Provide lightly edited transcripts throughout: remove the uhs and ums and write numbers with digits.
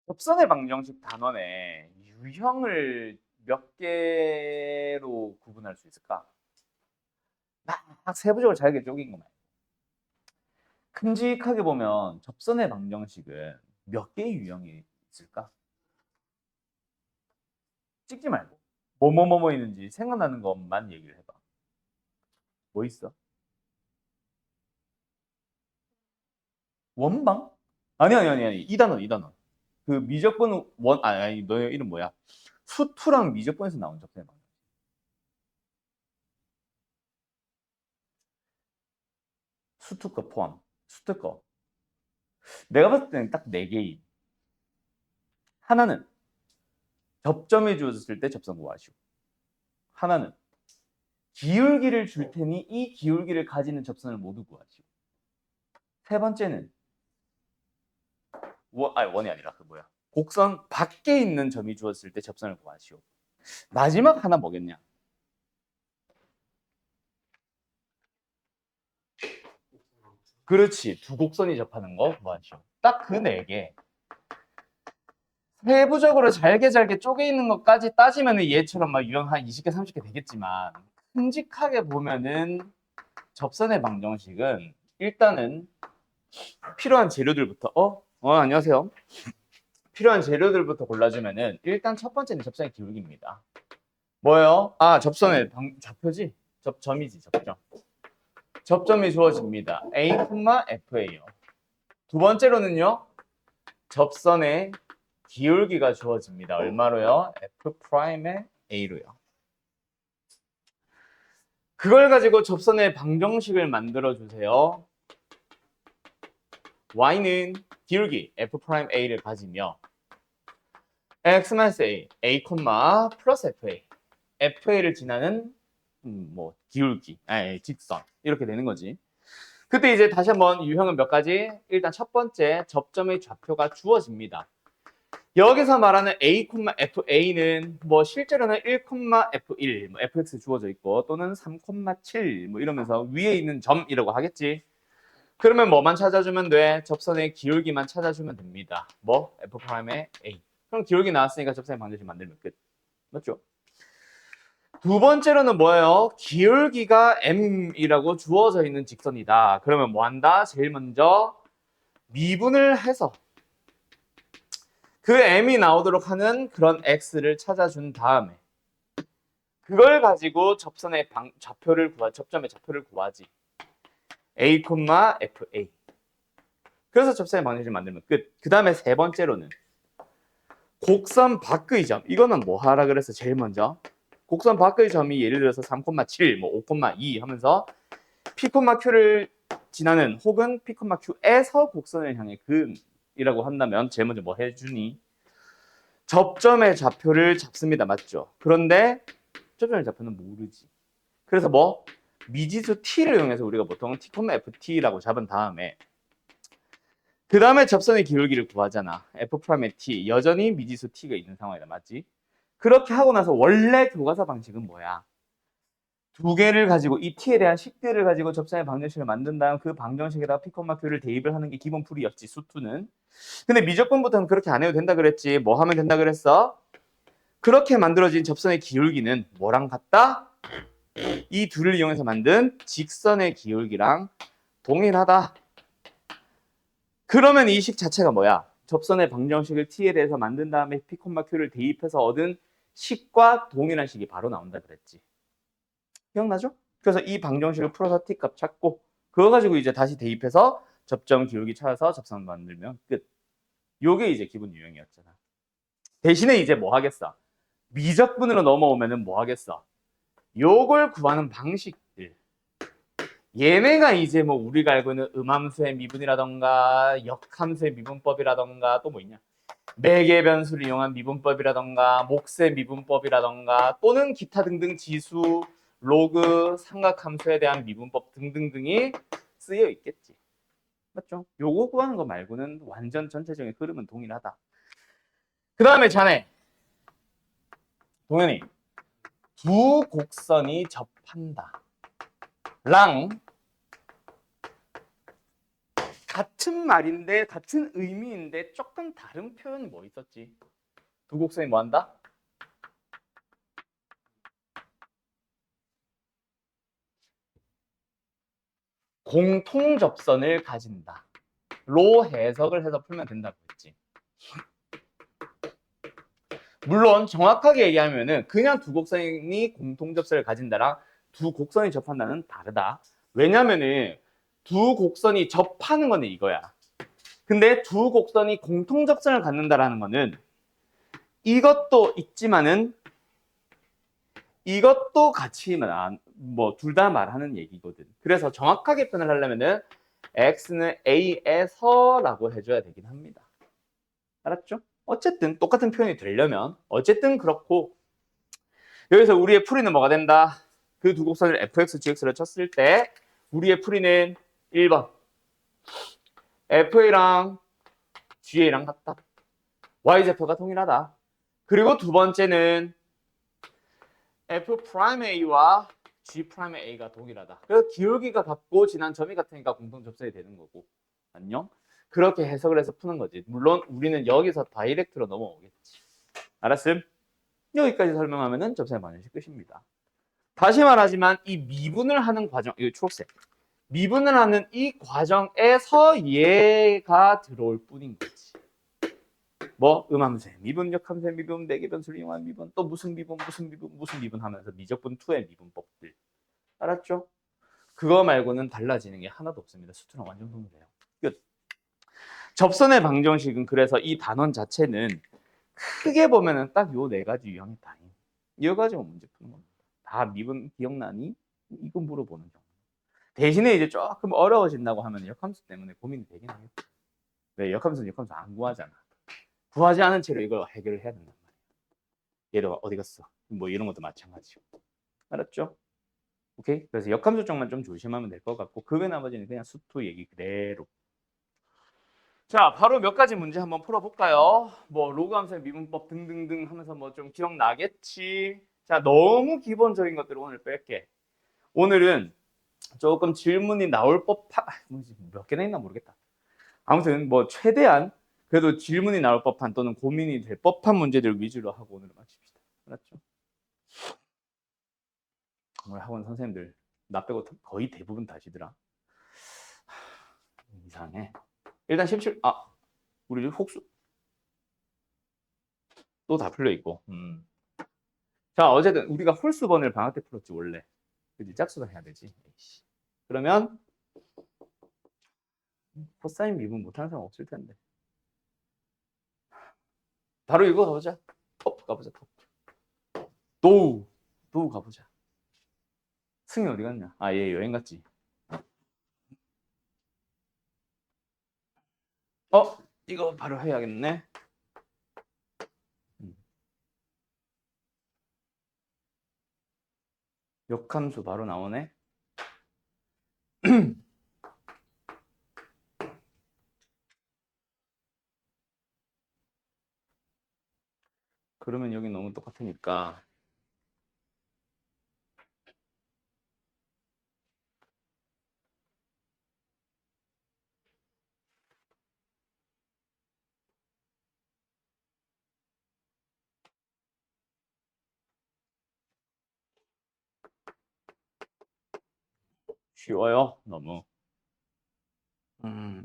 접선의 방정식 단원의 유형을 몇 개로 구분할 수 있을까? 막 세부적으로 잘게 쪼갠 거 말고. 큼직하게 보면 접선의 방정식은 몇 개의 유형이 있을까? 찍지 말고 뭐뭐뭐뭐 있는지 생각나는 것만 얘기를 해봐. 뭐 있어? 원방? 아니. 이 단원. 그 미적분 아니 너의 이름 뭐야? 수투랑 미적분에서 나온 접선의 방정식. 수투 거 포함. 수투 거. 내가 봤을 때는 딱 4개임. 하나는 접점이 주어졌을 때 접선 구하시오. 하나는 기울기를 줄 테니 이 기울기를 가지는 접선을 모두 구하시오. 세 번째는 원이 아니라 그 뭐야? 곡선 밖에 있는 점이 주어졌을 때 접선을 구하시오. 마지막 하나 뭐겠냐? 그렇지. 두 곡선이 접하는 거 구하시오. 딱 그 4개. 세부적으로 잘게 쪼개 있는 것까지 따지면 얘처럼 막 유형 한 20개, 30개 되겠지만 큼직하게 보면은 접선의 방정식은 일단은 필요한 재료들부터 안녕하세요. 필요한 재료들부터 골라주면은 일단 첫 번째는 접선의 기울기입니다. 뭐예요? 접선의 좌표지? 접점이지, 접점. 접점이 주어집니다. A, FA요. 두 번째로는요, 접선의 기울기가 주어집니다. 얼마로요? F'의 A로요. 그걸 가지고 접선의 방정식을 만들어 주세요. Y는 기울기 F'A를 가지며 X-A, A, 플러스 FA. FA를 지나는 기울기, 직선 이렇게 되는 거지. 그때 이제 다시 한번 유형은 몇 가지? 일단 첫 번째 접점의 좌표가 주어집니다. 여기서 말하는 A, FA는 실제로는 1, F1, FX 주어져 있고 또는 3,7 이러면서 위에 있는 점이라고 하겠지. 그러면 뭐만 찾아주면 돼? 접선의 기울기만 찾아주면 됩니다. F'의 A. 그럼 기울기 나왔으니까 접선의 방정식 만들면 끝. 맞죠? 두 번째로는 뭐예요? 기울기가 m이라고 주어져 있는 직선이다. 그러면 뭐 한다? 제일 먼저 미분을 해서 그 m이 나오도록 하는 그런 x를 찾아준 다음에 그걸 가지고 접선의 접점의 좌표를 구하지. A, FA. 그래서 접선의 방정식을 만들면 끝. 그 다음에 세 번째로는 곡선 밖의 점. 이거는 뭐 하라 그래서 제일 먼저 곡선 밖의 점이 예를 들어서 3,7, 5,2 하면서 P,Q를 지나는 혹은 P,Q에서 곡선을 향해 근이라고 한다면 제일 먼저 뭐 해주니? 접점의 좌표를 잡습니다. 맞죠? 그런데 접점의 좌표는 모르지. 그래서 미지수 t를 이용해서 우리가 보통 T, FT라고 잡은 다음에 그 다음에 접선의 기울기를 구하잖아. F'의 t. 여전히 미지수 t가 있는 상황이다. 맞지? 그렇게 하고 나서 원래 교과서 방식은 뭐야? 두 개를 가지고 이 t에 대한 식들을 가지고 접선의 방정식을 만든 다음 그 방정식에다가 Q를 대입을 하는 게 기본 풀이였지. 수투는. 근데 미적분부터는 그렇게 안 해도 된다 그랬지. 뭐 하면 된다 그랬어? 그렇게 만들어진 접선의 기울기는 뭐랑 같다? 이 둘을 이용해서 만든 직선의 기울기랑 동일하다. 그러면 이 식 자체가 뭐야? 접선의 방정식을 t에 대해서 만든 다음에 Q를 대입해서 얻은 식과 동일한 식이 바로 나온다 그랬지. 기억나죠? 그래서 이 방정식을 풀어서 t값 찾고 그거 가지고 이제 다시 대입해서 접점 기울기 찾아서 접선 만들면 끝. 요게 이제 기본 유형이었잖아. 대신에 이제 뭐 하겠어? 미적분으로 넘어오면은 뭐 하겠어? 요걸 구하는 방식들. 얘네가 이제 우리가 알고 있는 음함수의 미분이라던가 역함수의 미분법이라던가 또 뭐 있냐? 매개 변수를 이용한 미분법이라던가 몫의 미분법이라던가 또는 기타 등등 지수, 로그, 삼각함수에 대한 미분법 등등등이 쓰여 있겠지. 맞죠? 요거 구하는 거 말고는 완전 전체적인 흐름은 동일하다. 그 다음에 자네 동현이 두 곡선이 접한다 랑 같은 말인데 같은 의미인데 조금 다른 표현이 뭐 있었지? 두 곡선이 뭐 한다? 공통 접선을 가진다. 로 해석을 해서 풀면 된다고 했지. 물론 정확하게 얘기하면은 그냥 두 곡선이 공통 접선을 가진다랑 두 곡선이 접한다는 다르다. 왜냐면은 두 곡선이 접하는 거는 이거야. 근데 두 곡선이 공통 접선을 갖는다라는 거는 이것도 있지만은 이것도 같이 뭐 둘 다 말하는 얘기거든. 그래서 정확하게 표현을 하려면은 x는 a에서라고 해줘야 되긴 합니다. 알았죠? 어쨌든 똑같은 표현이 되려면 어쨌든 그렇고 여기서 우리의 풀이는 뭐가 된다? 그 두 곡선을 fx, gx를 쳤을 때 우리의 풀이는 1번 fa랑 ga랑 같다. y좌표가 동일하다. 그리고 두 번째는 f'a와 g'a가 동일하다. 그래서 기울기가 같고 지난 점이 같으니까 공통 접선이 되는 거고. 안녕? 그렇게 해석을 해서 푸는 거지. 물론 우리는 여기서 다이렉트로 넘어오겠지. 알았음? 여기까지 설명하면은 접선의 반응식 끝입니다. 다시 말하지만 이 미분을 하는 과정, 이거 초록색. 미분을 하는 이 과정에서 얘가 들어올 뿐인 거지. 뭐 음함수, 미분, 역함수, 미분, 내기변수를 이용한 미분, 또 무슨 미분, 무슨 미분 하면서 미적분 2의 미분법들. 알았죠? 그거 말고는 달라지는 게 하나도 없습니다. 수투랑 완전 동일해요. 끝. 접선의 방정식은 그래서 이 단원 자체는 크게 보면은 딱 요 네 가지 유형이 다예요. 이거 가지고 문제 푸는 겁니다. 다 미분 기억나니? 이거 물어보는 경우. 대신에 이제 조금 어려워진다고 하면 역함수 때문에 고민이 되긴 해요. 왜? 역함수는 역함수 안 구하잖아. 구하지 않은 채로 이걸 해결을 해야 된단 말이야. 얘도 어디 갔어? 뭐 이런 것도 마찬가지고. 알았죠? 오케이? 그래서 역함수 쪽만 좀 조심하면 될 것 같고 그 외 나머지는 그냥 수투 얘기 그대로. 자, 바로 몇 가지 문제 한번 풀어볼까요? 뭐 로그 함수의 미분법 등등등 하면서 뭐 좀 기억나겠지? 자, 너무 기본적인 것들을 오늘 뺄게. 오늘은 조금 질문이 나올 법한 몇 개나 있나 모르겠다. 아무튼 뭐 최대한 그래도 질문이 나올 법한 또는 고민이 될 법한 문제들 위주로 하고 오늘 마칩시다. 알았죠? 오늘 학원 선생님들 나 빼고 거의 대부분 다시더라. 이상해. 일단 17 우리 혹수 또 다 풀려 있고. 자, 어쨌든 우리가 홀수번을 방학 때 풀었지 원래. 그지 짝수가 해야 되지. 에이씨. 그러면 코사인 미분 못하는 사람 없을 텐데. 바로 이거 가보자. 터프 가보자. 터프. 도우 가보자. 승이 어디 갔냐? 얘 여행 갔지. 이거 바로 해야겠네. 역함수 바로 나오네. 그러면 여기 너무 똑같으니까 쉬워요. 너무.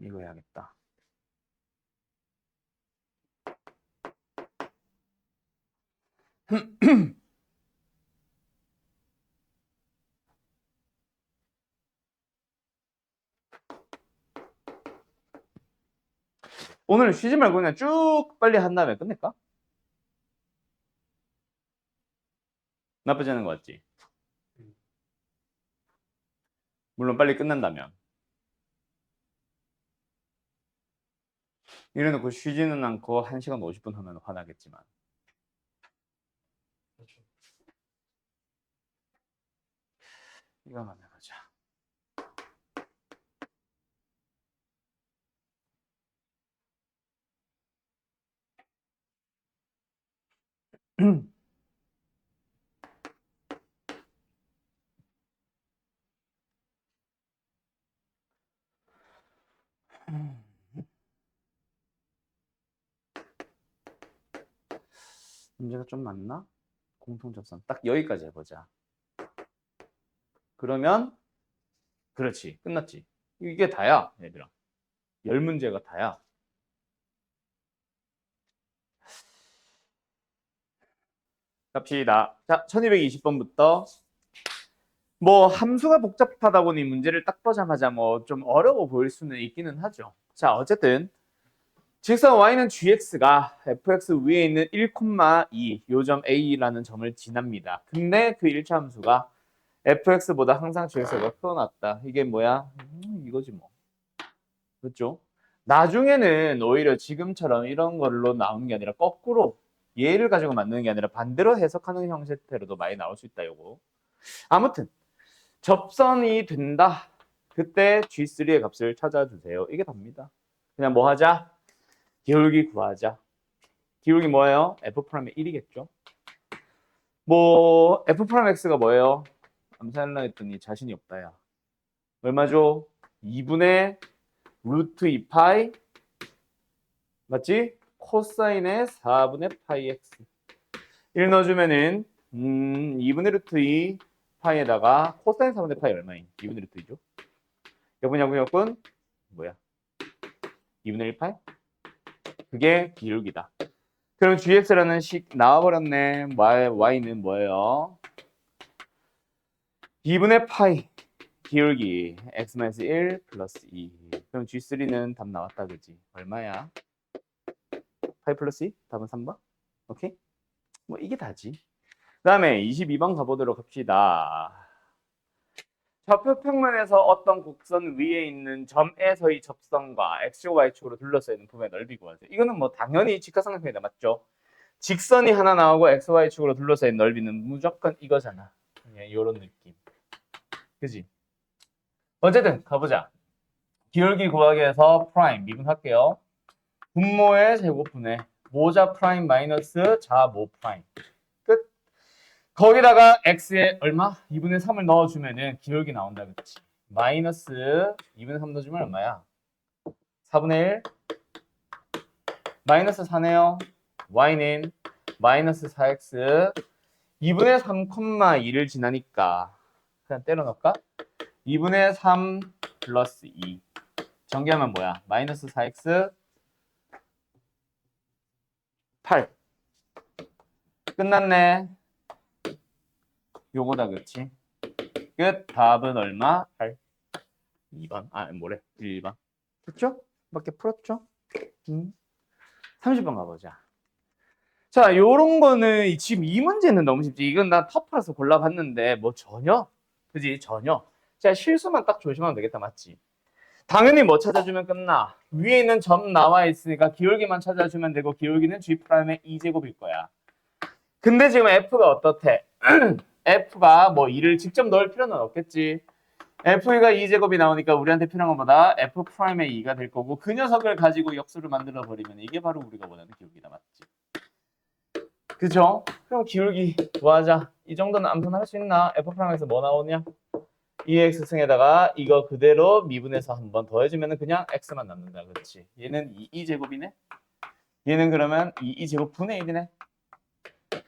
이거 해야겠다. 오늘 쉬지 말고 그냥 쭉 빨리 한 다음에 끝낼까? 나쁘지 않은 것 같지? 물론 빨리 끝난다면. 이래놓고 쉬지는 않고 1시간 50분 하면 화나겠지만. 그렇죠. 이거만 해보자. 문제가 좀 많나? 공통접선 딱 여기까지 해보자. 그러면 그렇지, 끝났지. 이게 다야, 얘들아. 10문제가 다야. 갑시다. 자, 1220번부터 뭐 함수가 복잡하다 보니 문제를 딱 보자마자 뭐 좀 어려워 보일 수는 있기는 하죠. 자, 어쨌든 직선 y는 gx가 fx 위에 있는 1,2 요점 a라는 점을 지납니다. 근데 그 1차 함수가 fx보다 항상 gx가 크거났다. 이게 뭐야? 이거지 뭐. 그렇죠? 나중에는 오히려 지금처럼 이런 걸로 나오는 게 아니라 거꾸로 얘를 가지고 만드는 게 아니라 반대로 해석하는 형태로도 많이 나올 수 있다. 요거. 아무튼 접선이 된다. 그때 G3의 값을 찾아주세요. 이게 답니다. 그냥 뭐 하자? 기울기 구하자. 기울기 뭐예요? F'의 1이겠죠? 뭐 F'X가 뭐예요? 암산하려 했더니 자신이 없다. 야. 얼마죠? 2분의 루트 2파이 맞지? 코사인의 4분의 파이 X 1 넣어주면은 2분의 루트 2 파이에다가 코사인 4분의 파이 얼마인? 2분의 루트 2죠? 여분 뭐야? 2분의 1 파이? 그게 기울기다. 그럼 gx라는 식 나와버렸네. y는 뭐예요? 2분의 파이 기울기 x-1 플러스 2. 그럼 g3는 답 나왔다 그지? 얼마야? 파이 플러스 2? 답은 3번? 오케이? 뭐 이게 다지. 그 다음에 22번 가보도록 합시다. 좌표 평면에서 어떤 곡선 위에 있는 점에서의 접선과 x축, y축으로 둘러싸여 있는 부분의 넓이 구하세요. 이거는 뭐 당연히 직각삼각형이다. 맞죠? 직선이 하나 나오고 x, y축으로 둘러싸인 넓이는 무조건 이거잖아. 이런 느낌. 그지? 어쨌든 가보자. 기울기 구하기 위해서 프라임 미분할게요. 분모의 제곱분의 모자 프라임 마이너스 자모 프라임. 끝. 거기다가 x에 얼마? 2분의 3을 넣어주면은 기울기 나온다. 그치? 마이너스 2분의 3 넣어주면 얼마야? 4분의 1 마이너스 4네요. y는 마이너스 4x 2분의 3,2를 지나니까 그냥 때려 넣을까? 2분의 3 플러스 2 전개하면 뭐야? 마이너스 4x 8 끝났네. 요거다. 그치? 끝. 답은 얼마? 8 2번. 아 뭐래? 1번. 됐죠? 밖에 풀었죠? 30번 가보자. 자, 요런 거는 지금 이 문제는 너무 쉽지. 이건 나 터프라서 골라봤는데 뭐 전혀 그지? 전혀. 자, 실수만 딱 조심하면 되겠다. 맞지? 당연히 뭐 찾아주면 끝나. 위에 있는 점 나와 있으니까 기울기만 찾아주면 되고 기울기는 G'의 2제곱일 거야. 근데 지금 F가 어떻대? F가 뭐 2를 직접 넣을 필요는 없겠지. F가 2제곱이 나오니까 우리한테 필요한 것보다 F'의 2가 될 거고 그 녀석을 가지고 역수를 만들어 버리면 이게 바로 우리가 원하는 기울기다. 맞지? 그죠? 그럼 기울기 구하자. 이 정도는 암산할 수 있나? F'에서 뭐 나오냐? 2x 승에다가 이거 그대로 미분해서 한 번 더해주면 그냥 x만 남는다. 그렇지? 얘는 2제곱이네. 얘는 그러면 2제곱 분의 1이네.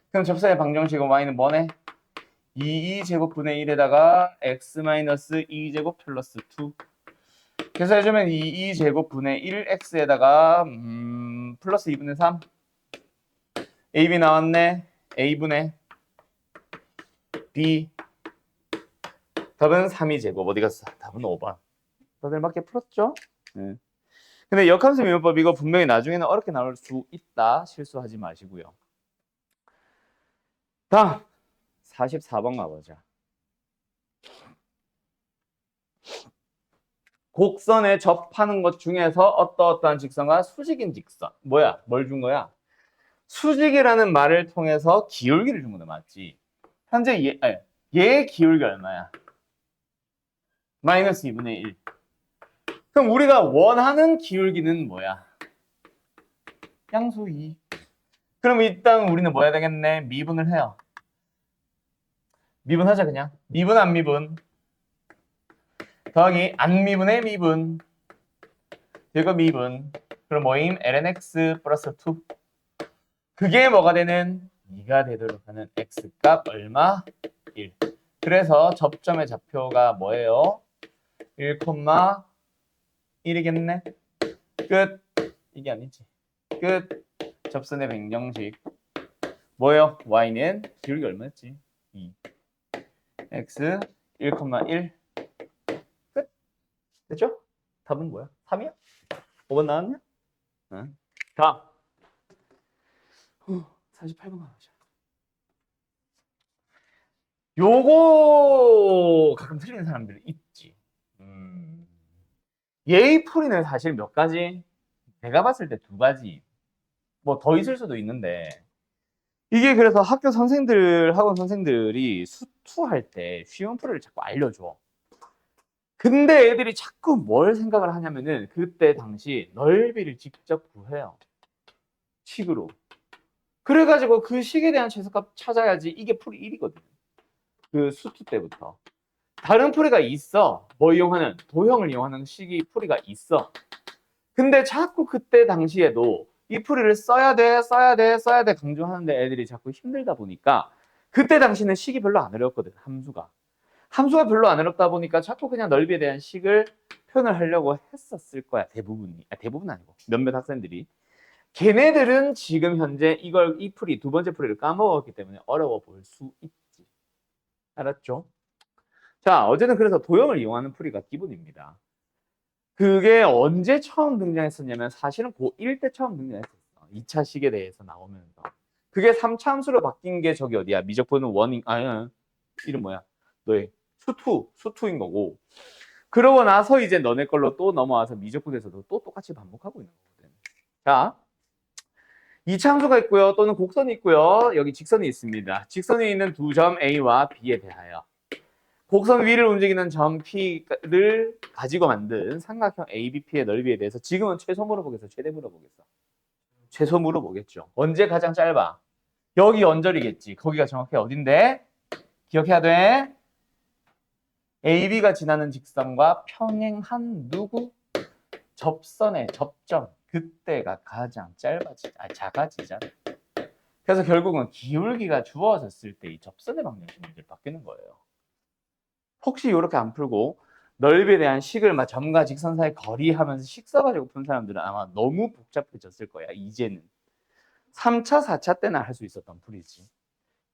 그럼 접선의 방정식은 y는 뭐네? 2제곱 분의 1에다가 x-2제곱 플러스 2. 그래서 해주면 2제곱 분의 1x에다가 플러스 2분의 3. ab 나왔네. a분의 b. 답은 3이제곱. 어디 갔어? 답은 5번. 다들 맞게 풀었죠? 네. 근데 역함수 미분법 이거 분명히 나중에는 어렵게 나올 수 있다. 실수하지 마시고요. 다음 44번 가보자. 곡선에 접하는 것 중에서 어떠한 직선과 수직인 직선. 뭐야? 뭘 준 거야? 수직이라는 말을 통해서 기울기를 준 거다. 맞지? 현재 얘의 기울기 얼마야? 마이너스 2분의 1. 그럼 우리가 원하는 기울기는 뭐야? 양수 2. 그럼 일단 우리는 뭐 해야 되겠네? 미분을 해요. 미분하자 그냥. 미분 안 미분. 더하기 안 미분의 미분. 이거 미분. 그럼 뭐임? lnx 플러스 2. 그게 뭐가 되는? 2가 되도록 하는 x값 얼마? 1. 그래서 접점의 좌표가 뭐예요? 1,1이겠네. 끝. 이게 아니지. 끝. 접선의 백정식. 뭐예요? y는 기울기 얼마였지? 2. x 1,1. 끝. 됐죠? 답은 뭐야? 3이야? 5번 나왔냐? 응. 다음. 48번 가보자. 요거 가끔 틀리는 사람들 있지. 예의 풀이는 사실 몇 가지? 내가 봤을 때 2가지. 뭐 더 있을 수도 있는데 이게 그래서 학교 선생들, 학원 선생들이 수투할 때 쉬운 풀이를 자꾸 알려줘. 근데 애들이 자꾸 뭘 생각을 하냐면은 그때 당시 넓이를 직접 구해요. 식으로. 그래가지고 그 식에 대한 최소값 찾아야지 이게 풀이 1이거든. 그 수투 때부터. 다른 풀이가 있어. 뭐 이용하는? 도형을 이용하는 식이 풀이가 있어. 근데 자꾸 그때 당시에도 이 풀이를 써야 돼 강조하는데 애들이 자꾸 힘들다 보니까 그때 당시는 식이 별로 안 어려웠거든. 함수가 별로 안 어렵다 보니까 자꾸 그냥 넓이에 대한 식을 표현을 하려고 했었을 거야. 대부분이. 대부분 아니고 몇몇 학생들이. 걔네들은 지금 현재 이 풀이, 2번째 풀이를 까먹었기 때문에 어려워 보일 수 있지. 알았죠? 자, 어제는 그래서 도형을 이용하는 풀이가 기본입니다. 그게 언제 처음 등장했었냐면 사실은 고1 때 처음 등장했었어. 2차 식에 대해서 나오면서. 그게 3차 함수로 바뀐 게 저기 어디야? 미적분은 원인, 이름 뭐야? 너의 수투인 거고. 그러고 나서 이제 너네 걸로 또 넘어와서 미적분에서도 또 똑같이 반복하고 있는 거거든. 자, 2차 함수가 있고요. 또는 곡선이 있고요. 여기 직선이 있습니다. 직선이 있는 두 점 A와 B에 대하여 곡선 위를 움직이는 점 P를 가지고 만든 삼각형 ABP의 넓이에 대해서 지금은 최소 물어보겠어? 최대 물어보겠어? 최소 물어보겠죠. 언제 가장 짧아? 여기 언저리겠지. 거기가 정확히 어딘데? 기억해야 돼. AB가 지나는 직선과 평행한 누구? 접선의 접점. 그때가 가장 작아지잖아. 그래서 결국은 기울기가 주어졌을 때 이 접선의 방정식 문제를 바뀌는 거예요. 혹시 이렇게 안 풀고 넓이에 대한 식을 막 점과 직선 사이 거리 하면서 식 써가지고 푼 사람들은 아마 너무 복잡해졌을 거야. 이제는. 3차, 4차 때나 할 수 있었던 풀이지.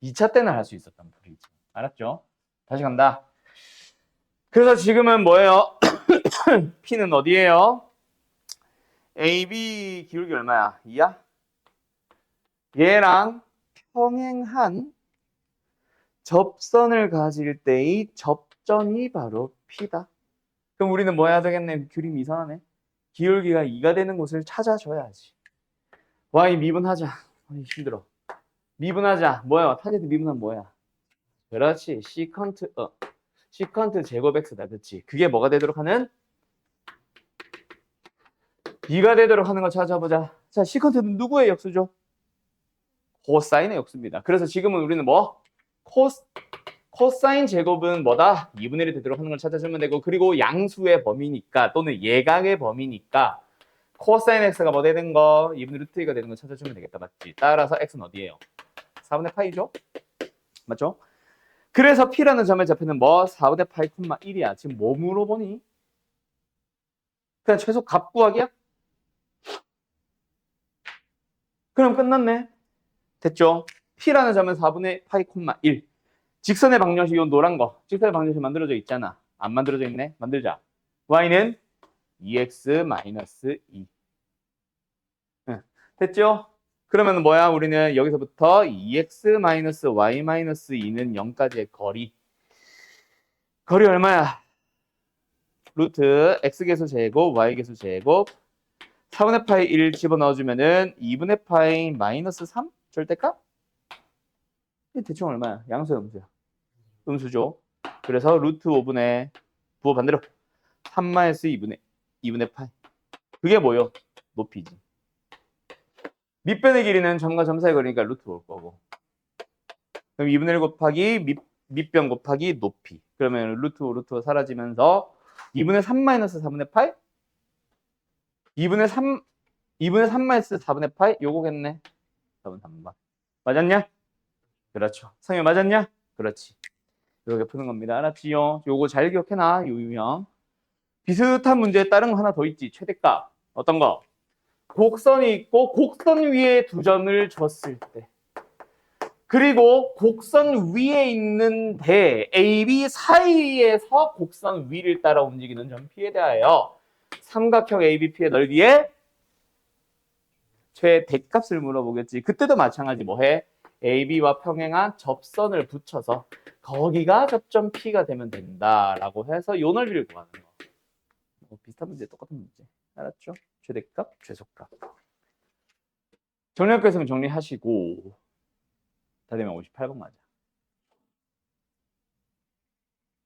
2차 때나 할 수 있었던 풀이지. 알았죠? 다시 간다. 그래서 지금은 뭐예요? P는 어디예요? AB 기울기 얼마야? 2야? 얘랑 평행한 접선을 가질 때의 접점이 바로 P다. 그럼 우리는 뭐 해야 되겠네? 그림이 이상하네. 기울기가 2가 되는 곳을 찾아줘야지. y 미분하자. 힘들어. 미분하자. 뭐야? 타겟 미분하면 뭐야? 그렇지. 시컨트 제곱 x다. 그렇지. 그게 뭐가 되도록 하는? 2가 되도록 하는 거 찾아보자. 자, 시컨트는 누구의 역수죠? 코사인의 역수입니다. 그래서 지금은 우리는 뭐? 코사인 제곱은 뭐다? 2분의 1이 되도록 하는 걸 찾아주면 되고, 그리고 양수의 범위니까 또는 예각의 범위니까 코사인 x가 뭐 되는 거? 2분의 루트 2가 되는 거 찾아주면 되겠다. 맞지? 따라서 x는 어디예요? 4분의 파이죠? 맞죠? 그래서 P라는 점의 좌표는 뭐? 4분의 파이, 1이야. 지금 뭐 물어보니? 그냥 최소 값 구하기야? 그럼 끝났네. 됐죠? P라는 점은 4분의 파이, 1. 직선의 방정식, 이 노란 거. 직선의 방정식 만들어져 있잖아. 안 만들어져 있네? 만들자. Y는 2x-2. 됐죠? 그러면 뭐야? 우리는 여기서부터 2x-y-2는 0까지의 거리. 거리 얼마야? 루트 x계수 제곱, y계수 제곱 4분의 파이 1 집어넣어주면은 2분의 파이 마이너스 3? 절대값? 이 대충 얼마야? 양수야, 음수야? 음수죠. 그래서 루트 5분의 부호 반대로 3 마이너스 2분의 파이. 그게 뭐요? 높이지. 밑변의 길이는 점과 점 사이 거리니까 루트 올 거고. 그럼 2분의 1 곱하기 밑변 곱하기 높이. 그러면 루트 5, 루트 5 사라지면서 2분의 3 마이너스 4분의 파이? 2분의 3 마이너스 4분의 파이? 요거겠네. 4분 3번. 맞았냐? 그렇죠. 성형 맞았냐? 그렇지. 이렇게 푸는 겁니다. 알았지요? 요거 잘 기억해놔. 요 유형. 비슷한 문제에 다른 거 하나 더 있지. 최대값. 어떤 거? 곡선이 있고 곡선 위에 두 점을 줬을 때. 그리고 곡선 위에 있는 대 AB 사이에서 곡선 위를 따라 움직이는 점 P에 대하여 삼각형 ABP의 넓이의 최대값을 물어보겠지. 그때도 마찬가지 뭐해? AB와 평행한 접선을 붙여서 거기가 접점 P가 되면 된다라고 해서 요 넓이를 구하는 거. 비슷한 문제, 똑같은 문제. 알았죠? 최대값, 최소값. 정리할거있으면 정리하시고 다 되면 58번 맞아.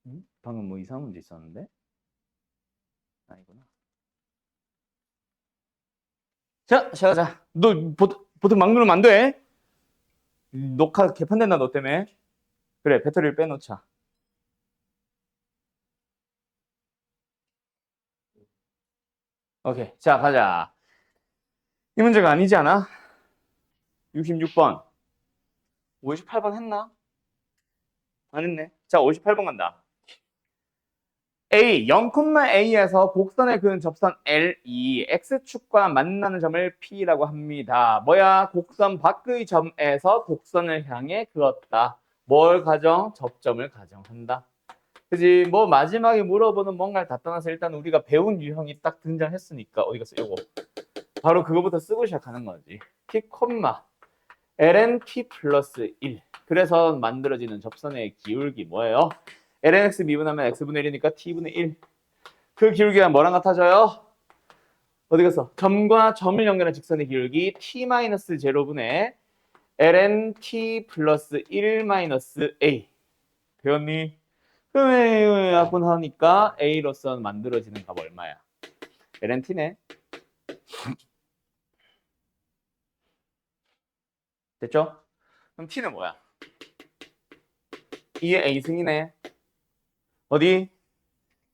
응? 방금 뭐 이상한 문제 있었는데? 아니구나. 자, 시작하자. 너 보통 막 누르면 안 돼. 녹화 개판된다, 너 때문에. 그래, 배터리를 빼놓자. 오케이. 자, 가자. 이 문제가 아니지 않아? 66번. 58번 했나? 안 했네. 자, 58번 간다. A, 0,A에서 곡선에 그은 접선 L이 X축과 만나는 점을 P라고 합니다. 뭐야? 곡선 밖의 점에서 곡선을 향해 그었다. 뭘 가정? 접점을 가정한다. 그지? 뭐 마지막에 물어보는 뭔가를 다 떠나서 일단 우리가 배운 유형이 딱 등장했으니까 어디 갔어? 요거. 바로 그거부터 쓰고 시작하는 거지. P, ln T 플러스 1. 그래서 만들어지는 접선의 기울기 뭐예요? lnx 미분하면 x분의 1이니까 t분의 1. 그 기울기가 뭐랑 같아져요? 어디 갔어? 점과 점을 연결한 직선의 기울기 t-0분의 ln t 플러스 1 마이너스 a. 배웠니? 그러면 약분하니까 a로서 만들어지는 값 얼마야? ln t네. 됐죠? 그럼 t는 뭐야? 2의 a승이네. 어디?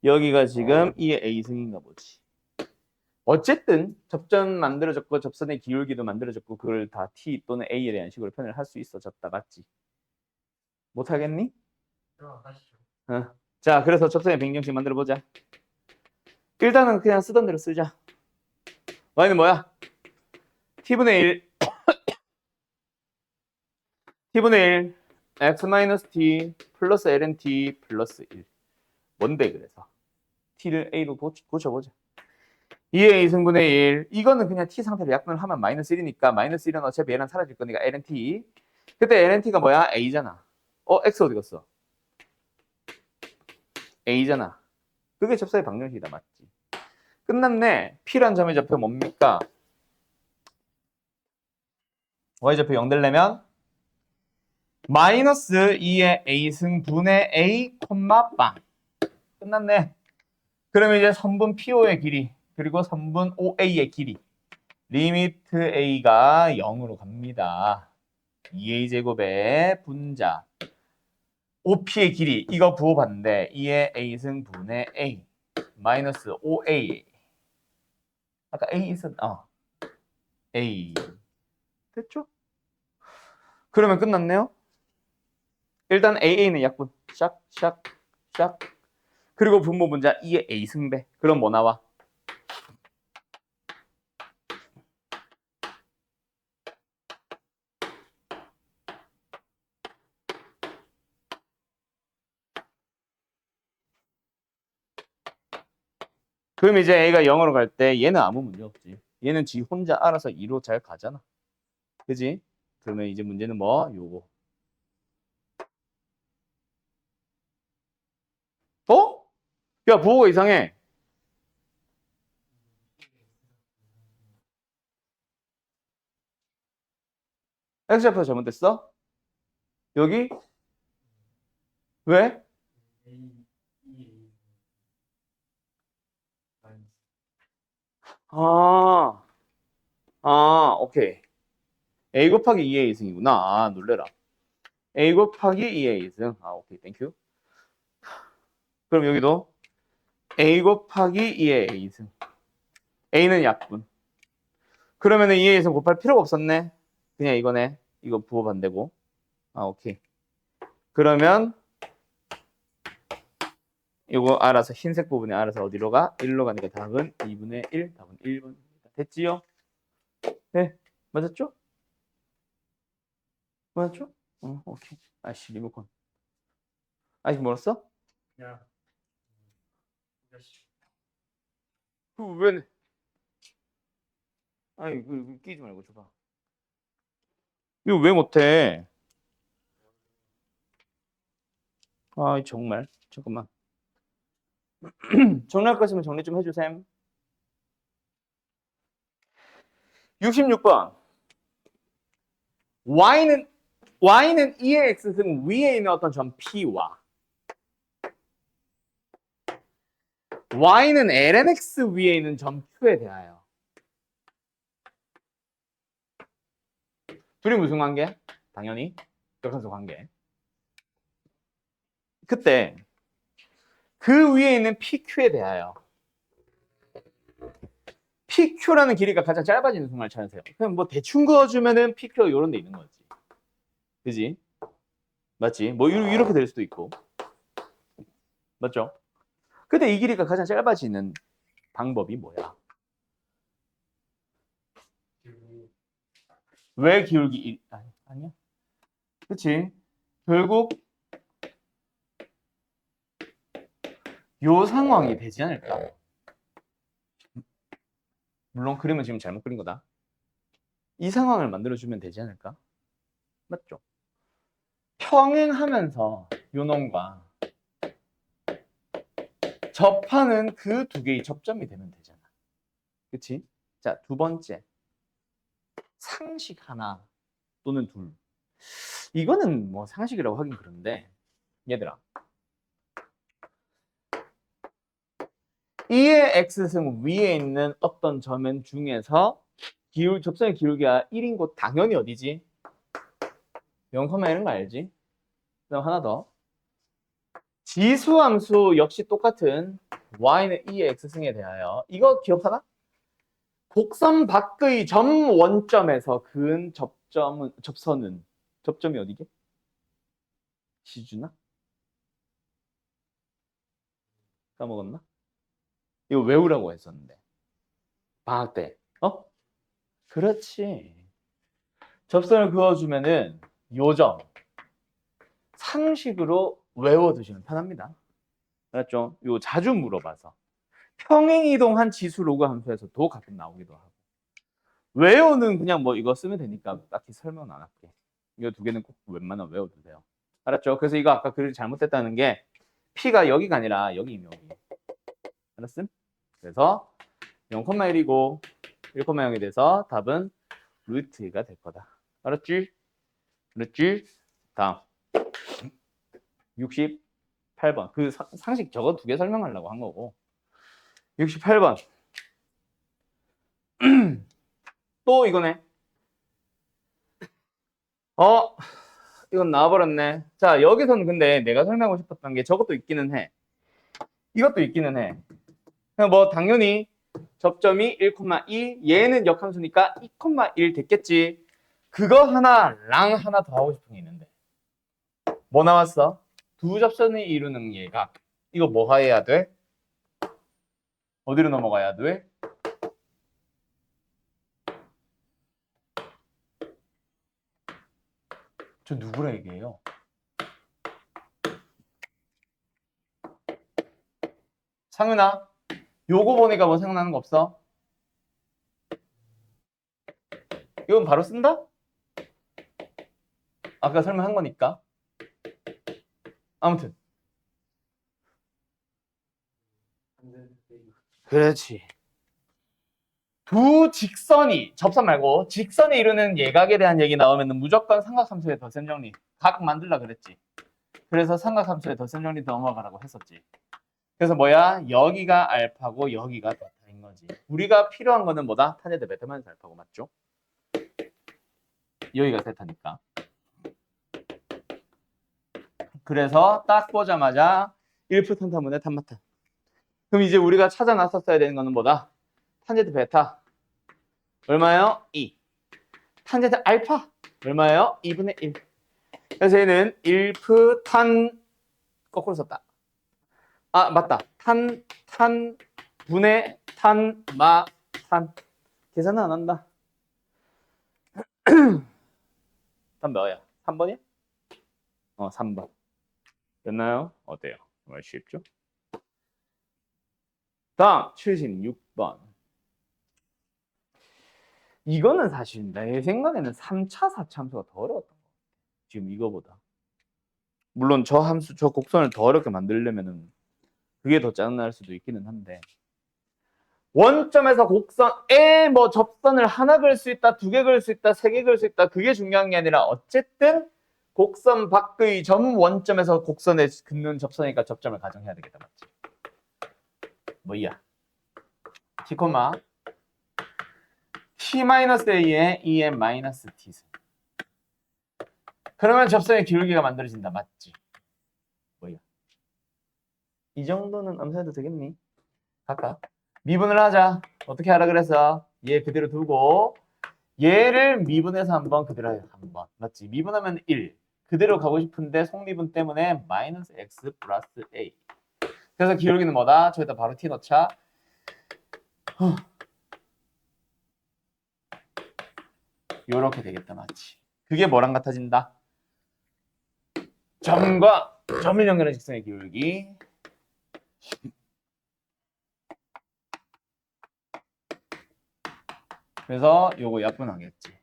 여기가 지금 2의 a승인가 보지. 어쨌든 접점 만들어졌고 접선의 기울기도 만들어졌고 그걸 다 t 또는 a에 대한 식으로 표현을 할 수 있어졌다. 맞지? 못하겠니? 자, 그래서 접선의 변경식 만들어보자. 일단은 그냥 쓰던 대로 쓰자. y는 뭐야? t분의 1 t분의 1 x-t 플러스 ln-t 플러스 1. 뭔데 그래서? t를 a로 고쳐보자. 2의 a승분의 1. 이거는 그냥 t 상태로 약분을 하면 마이너스 1이니까 마이너스 1은 어차피 얘랑 사라질 거니까 ln-t. 그때 ln-t가 뭐야? a잖아. x 어디 갔어? a잖아. 그게 접선의 방정식이다. 맞지? 끝났네. p란 점의 좌표 뭡니까? y좌표 0 되려면 마이너스 2의 a승분의 a, 빵. 끝났네. 그러면 이제 선분 PO의 길이 그리고 선분 OA의 길이 리미트 A가 0으로 갑니다. 2A 제곱의 분자 OP의 길이 이거 부호봤는데 2의 A승분의 A 마이너스 OA 아까 A A 됐죠? 그러면 끝났네요. 일단 AA는 약분 샥 그리고 분모 분자 2의 A승배 그럼 뭐 나와? 그럼 이제 A가 0으로 갈 때 얘는 아무 문제 없지. 얘는 지 혼자 알아서 2로 잘 가잖아. 그지? 그러면 이제 문제는 뭐? 요거. 어? 야, 부호가 이상해. X좌표 잘못됐어? 여기? 왜? 아, 오케이. A 곱하기 2의 2승이구나. 아, 놀래라. A 곱하기 2의 2승. 아, 오케이. 땡큐. 그럼 여기도 A 곱하기 2의 2승. A는 약분. 그러면은 2의 2승 곱할 필요가 없었네. 그냥 이거네. 이거 부호 반대고. 아, 오케이. 그러면 이거 알아서 흰색 부분에 알아서 어디로 가? 1로 가니까 답은 2분의 1, 답은 1번입니다. 됐지요? 네, 맞았죠? 맞았죠? 오케이. 아씨, 리모컨. 아직 멀었어? 야, 왜? 아니, 이거 끼지 말고 줘봐. 이거 왜 못해? 아, 정말. 잠깐만. 정리할 거 있으면 정리 좀 해주셈. 66번. y는 e의 x승 위에 있는 어떤 점 p와 y는 ln x 위에 있는 점 q에 대하여 둘이 무슨 관계? 당연히 역함수 관계. 그때 그 위에 있는 pq에 대하여 pq라는 길이가 가장 짧아지는 순간을 찾으세요. 그냥 뭐 대충 그어주면은 pq가 이런 데 있는 거지. 그지? 맞지? 뭐 이렇게 될 수도 있고. 맞죠? 근데 이 길이가 가장 짧아지는 방법이 뭐야? 왜 기울기 아니야? 그치? 결국 요 상황이 되지 않을까? 물론 그림은 지금 잘못 그린 거다. 이 상황을 만들어주면 되지 않을까? 맞죠? 평행하면서 요 놈과 접하는 그 두 개의 접점이 되면 되잖아. 그치? 자, 두 번째. 상식 하나 또는 둘. 이거는 뭐 상식이라고 하긴 그런데 얘들아. 2의 x승 위에 있는 어떤 점은 중에서 접선의 기울기가 1인 곳 당연히 어디지? 0,1인 거 알지? 그다음 하나 더. 지수함수 역시 똑같은 y는 2의 x승에 대하여 이거 기억하나? 곡선 밖의 점 원점에서 그은 접점이 어디게? 시주나? 까먹었나? 이거 외우라고 했었는데 방학 때 그렇지. 접선을 그어주면은 요점 상식으로 외워두시면 편합니다. 알았죠? 요 자주 물어봐서 평행이동한 지수 로그 함수에서도 가끔 나오기도 하고 외우는 그냥 뭐 이거 쓰면 되니까 딱히 설명 안 할게. 이거 두 개는 꼭 웬만하면 외워두세요. 알았죠? 그래서 이거 아까 그림이 잘못됐다는 게 P가 여기가 아니라 여기. 알았음? 그래서 0,1이고 1,0이 돼서 답은 루트가 될 거다. 알았지? 알았지? 다음 68번. 그 상식 저거 두 개 설명하려고 한 거고 68번 또 이거네. 이건 나와버렸네. 자, 여기서는 근데 내가 설명하고 싶었던 게 저것도 있기는 해. 이것도 있기는 해. 그냥 뭐 당연히 접점이 1,2 얘는 역함수니까 2,1 됐겠지. 그거 하나랑 하나 더 하고 싶은 게 있는데 뭐 나왔어? 두 접선이 이루는 얘가 이거 뭐 해야 돼? 어디로 넘어가야 돼? 저 누구라 얘기해요? 상윤아, 요거 보니까 뭐 생각나는 거 없어? 이건 바로 쓴다? 아까 설명한 거니까. 아무튼. 그렇지. 두 직선이, 접선 말고 직선이 이루는 예각에 대한 얘기 나오면 무조건 삼각함수의 덧셈 정리. 각 만들라 그랬지. 그래서 삼각함수의 덧셈 정리 넘어가라고 했었지. 그래서 뭐야? 여기가 알파고 여기가 베타인 거지. 우리가 필요한 거는 뭐다? 탄제드 베타만 알파고 맞죠? 여기가 세타니까. 그래서 딱 보자마자 1프 탄타문의 탄마탄. 그럼 이제 우리가 찾아 나섰어야 되는 거는 뭐다? 탄제드 베타. 얼마예요? 2. 탄제드 알파. 얼마예요? 2분의 1. 그래서 얘는 일프 탄 거꾸로 썼다. 아 맞다. 탄 분의 탄 마 탄. 계산은 안 한다. 답 뭐야? 3번이야? 3번. 됐나요? 어때요? 정말 쉽죠? 다음 76번. 이거는 사실 내 생각에는 3차, 4차 함수가 더 어려웠던 것 같아. 지금 이거보다. 물론 저 함수, 저 곡선을 더 어렵게 만들려면은 그게 더 짜증날 수도 있기는 한데 원점에서 곡선에 뭐 접선을 하나 그을 수 있다, 두 개 그을 수 있다, 세 개 그을 수 있다 그게 중요한 게 아니라 어쨌든 곡선 밖의 점 원점에서 곡선에 긋는 접선이니까 접점을 가정해야 되겠다 맞지? 뭐야? t, t-a에 2n-t 그러면 접선의 기울기가 만들어진다 맞지? 뭐야? 이 정도는 암산해도 되겠니? 갈까? 미분을 하자. 어떻게 하라 그래서 얘 그대로 두고 얘를 미분해서 한번 그대로 해. 한번 맞지? 미분하면 1 그대로 가고 싶은데 속미분 때문에 마이너스 x 플러스 a 그래서 기울기는 뭐다? 저기다 바로 t 넣자. 요렇게 되겠다 맞지? 그게 뭐랑 같아진다? 점과 점을 연결한 직선의 기울기 그래서 요거 약분하겠지.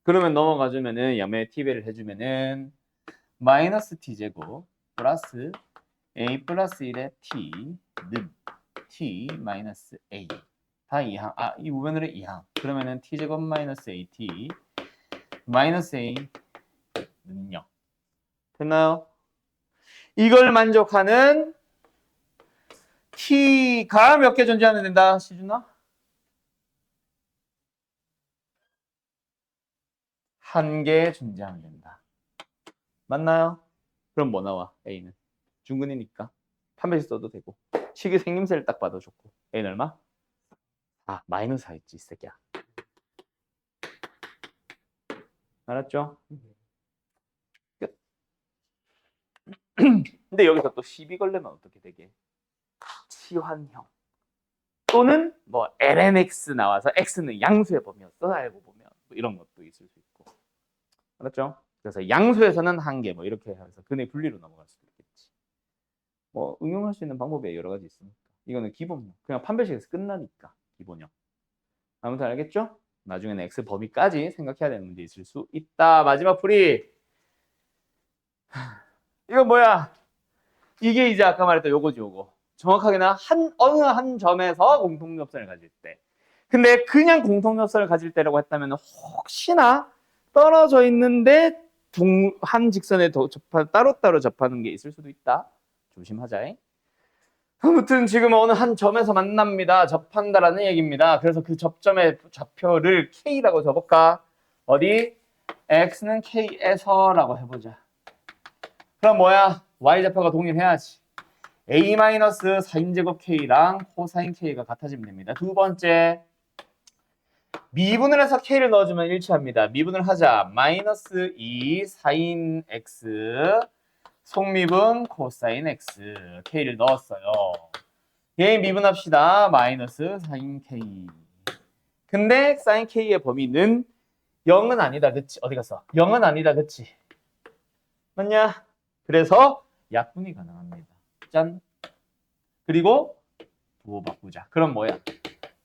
그러면 넘어가주면은 야매 t배를 해주면은 마이너스 t제곱 플러스 a 플러스 1의 t는 t 마이너스 a 다 2항 이 우변으로 2항 그러면은 t제곱 마이너스 at 마이너스 a는 0 됐나요? 이걸 만족하는 t가 몇 개 존재하면 된다 시준아? 한 개 존재하면 된다 맞나요? 그럼 뭐 나와 a는 중근이니까 판별식 써도 되고 식의 생김새를 딱 봐도 좋고 a는 얼마? 마이너스 4 있지 이 새끼야 알았죠? 끝. 근데 여기서 또 시비 걸려면 어떻게 되게? 치환형 또는 뭐 lnx 나와서 x는 양수의 범위였어 알고 보면 뭐 이런 것도 있을 수 있고 알았죠? 그래서 양수에서는 한 개 뭐 이렇게 해서 근의 분리로 넘어갈 수도 있겠지. 뭐 응용할 수 있는 방법이 여러 가지 있으니까 이거는 기본형 그냥 판별식에서 끝나니까 기본형. 아무튼 알겠죠? 나중에는 x 범위까지 생각해야 되는 문제 있을 수 있다. 마지막 풀이 이거 뭐야? 이게 이제 아까 말했던 요거지 요거. 정확하게는 어느 한 점에서 공통접선을 가질 때. 근데 그냥 공통접선을 가질 때라고 했다면 혹시나 떨어져 있는데 한 직선에 따로따로 접하는 게 있을 수도 있다. 조심하자. 아무튼 지금 어느 한 점에서 만납니다. 접한다라는 얘기입니다. 그래서 그 접점의 좌표를 K라고 접을까? 어디? X는 K에서라고 해보자. 그럼 뭐야? Y좌표가 동일해야지. A-사인제곱 K랑 코사인 K가 같아지면 됩니다. 두 번째, 미분을 해서 K를 넣어주면 일치합니다. 미분을 하자. 마이너스 2 사인 X 속미분 코사인 X K를 넣었어요. 얘 미분합시다. 마이너스 사인 K 근데 사인 K의 범위는 0은 아니다. 그치? 어디 갔어? 0은 아니다. 그치? 맞냐? 그래서 약분이 가능합니다. 짠. 그리고 부호 바꾸자. 그럼 뭐야?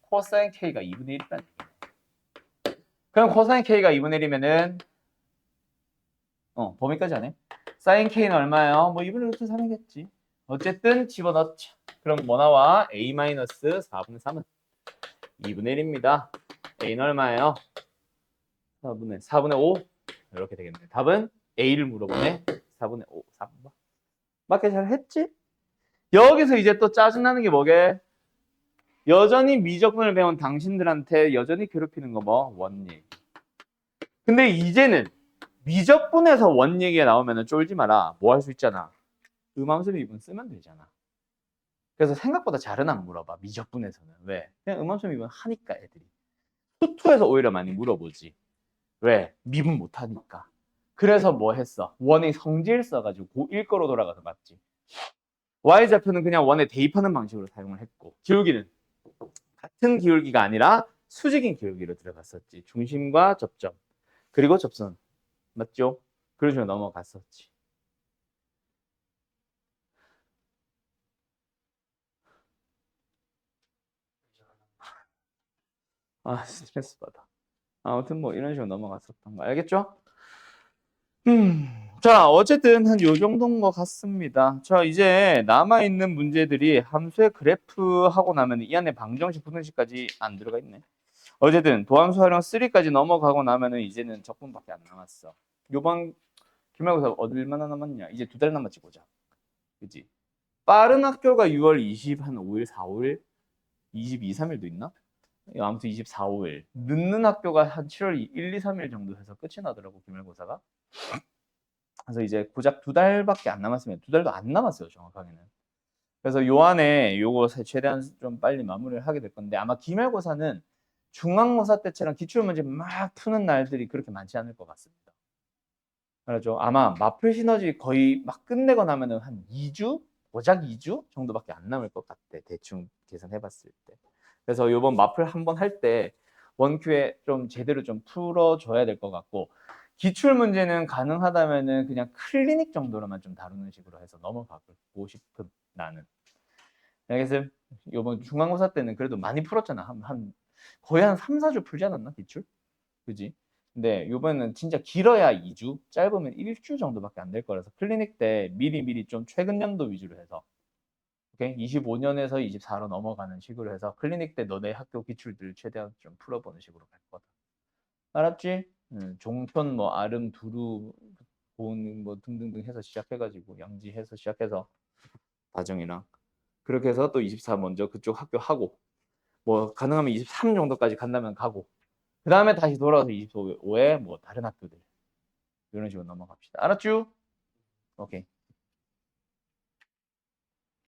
코사인 K가 2분의 1이라는 얘기네. 그럼 코사인 K가 2분의 1이면은 범위까지 안 해? 사인 K는 얼마예요? 뭐 2분의 루트 3이겠지. 어쨌든 집어넣자. 그럼 뭐 나와? A-4분의 3은 2분의 1입니다. A는 얼마예요? 4분의 5 이렇게 되겠네. 답은 A를 물어보네. 4분의 5. 4번. 맞게 잘 했지? 여기서 이제 또 짜증나는 게 뭐게? 여전히 미적분을 배운 당신들한테 여전히 괴롭히는 거 뭐? 원 얘기. 근데 이제는 미적분에서 원 얘기가 나오면 쫄지 마라. 뭐 할 수 있잖아. 음함수 미분 쓰면 되잖아. 그래서 생각보다 잘은 안 물어봐. 미적분에서는. 왜? 그냥 음함수 미분 하니까 애들이. 수투에서 오히려 많이 물어보지. 왜? 미분 못하니까. 그래서 뭐 했어? 원의 성질 써가지고 고1 거로 돌아가서 맞지. y좌표는 그냥 원에 대입하는 방식으로 사용을 했고, 기울기는 같은 기울기가 아니라 수직인 기울기로 들어갔었지. 중심과 접점 그리고 접선 맞죠? 그런 식으로 넘어갔었지. 아 스트레스 받아. 아무튼 뭐 이런 식으로 넘어갔었던 거 알겠죠? 자 어쨌든 한 요 정도인 것 같습니다. 자 이제 남아있는 문제들이 함수의 그래프 하고 나면 이 안에 방정식, 분정식까지 안 들어가 있네. 어쨌든 도함수 활용 3까지 넘어가고 나면은 이제는 적분밖에 안 남았어. 요번 기말고사 얼마나 남았냐? 이제 2달 남았지 보자. 그치? 빠른 학교가 6월 20, 한 5일, 4일, 22, 3일도 있나? 아무튼 24, 5일. 늦는 학교가 한 7월 1, 2, 3일 정도 해서 끝이 나더라고, 기말고사가. 그래서 이제 고작 2달밖에 안 남았으면 2달도 안 남았어요, 정확하게는. 그래서 요 안에 요거 최대한 좀 빨리 마무리를 하게 될 건데 아마 기말고사는 중간고사 때처럼 기출문제 막 푸는 날들이 그렇게 많지 않을 것 같습니다. 그렇죠. 아마 마플 시너지 거의 막 끝내고 나면은 한 2주? 고작 2주 정도밖에 안 남을 것 같아. 대충 계산해봤을 때. 그래서 요번 마플 한번 할 때 원큐에 좀 제대로 좀 풀어줘야 될 것 같고 기출 문제는 가능하다면은 그냥 클리닉 정도로만 좀 다루는 식으로 해서 넘어가고 싶은 나는. 알겠어요? 요번 중간고사 때는 그래도 많이 풀었잖아. 거의 한 3, 4주 풀지 않았나? 기출? 그지? 근데 요번에는 진짜 길어야 2주, 짧으면 1주 정도밖에 안 될 거라서 클리닉 때 미리 좀 최근 연도 위주로 해서 오케이? 25년에서 24로 넘어가는 식으로 해서 클리닉 때 너네 학교 기출들 최대한 좀 풀어보는 식으로 갈 거다. 알았지? 종편 뭐 아름 두루 보은 뭐 등등등 해서 시작해가지고 양지해서 시작해서 다정이랑 그렇게 해서 또 24 먼저 그쪽 학교 하고 뭐 가능하면 23 정도까지 간다면 가고 그 다음에 다시 돌아와서 25에 뭐 다른 학교들 이런 식으로 넘어갑시다. 알았죠? 오케이.